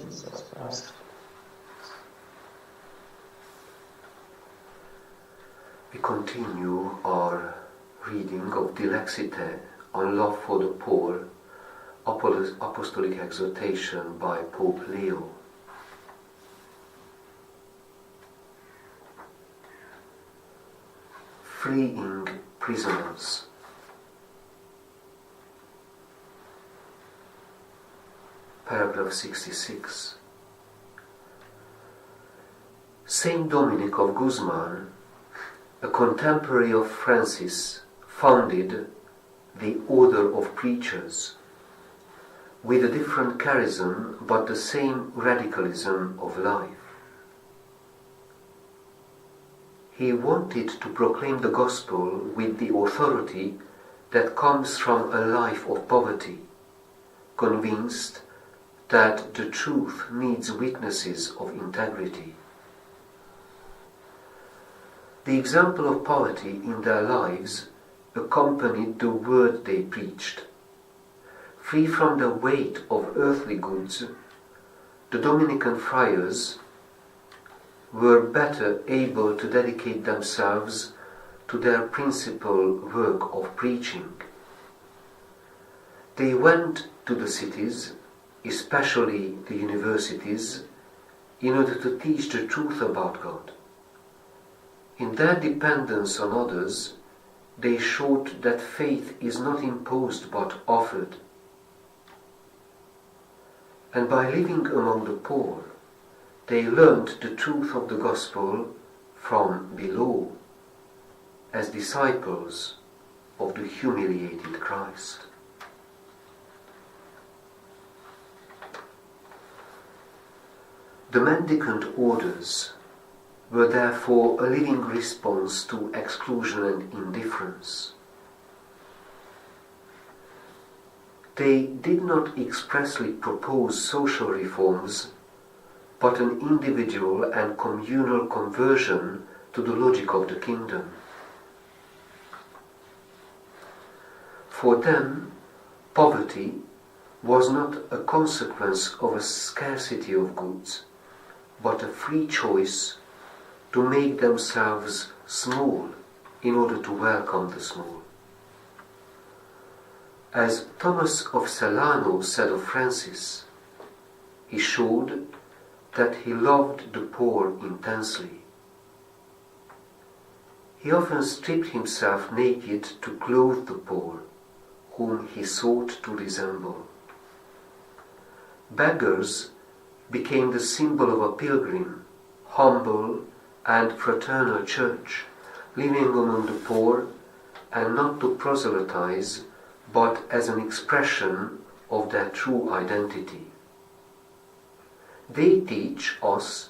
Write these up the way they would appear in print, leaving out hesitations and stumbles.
Jesus Christ. We continue our reading of Dilexi on love for the poor, Apostolic exhortation by Pope Leo. Freeing prisoners. Paragraph 66. Saint Dominic of Guzman, a contemporary of Francis, founded the Order of Preachers, with a different charism but the same radicalism of life. He wanted to proclaim the gospel with the authority that comes from a life of poverty, convinced that the truth needs witnesses of integrity. The example of poverty in their lives accompanied the word they preached. Free from the weight of earthly goods, the Dominican friars were better able to dedicate themselves to their principal work of preaching. They went to the cities, especially the universities, in order to teach the truth about God. In their dependence on others, they showed that faith is not imposed but offered. And by living among the poor, they learned the truth of the gospel from below, as disciples of the humiliated Christ. The mendicant orders were therefore a living response to exclusion and indifference. They did not expressly propose social reforms, but an individual and communal conversion to the logic of the kingdom. For them, poverty was not a consequence of a scarcity of goods, but a free choice to make themselves small in order to welcome the small. As Thomas of Celano said of Francis, he showed that he loved the poor intensely. He often stripped himself naked to clothe the poor, whom he sought to resemble. Beggars became the symbol of a pilgrim, humble and fraternal church, living among the poor, and not to proselytize, but as an expression of their true identity. They teach us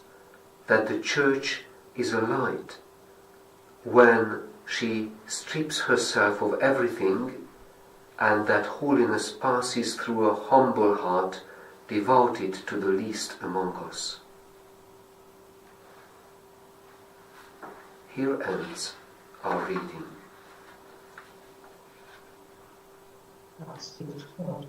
that the Church is a light when she strips herself of everything, and that holiness passes through a humble heart devoted to the least among us. Here ends our reading. Thanks be to God.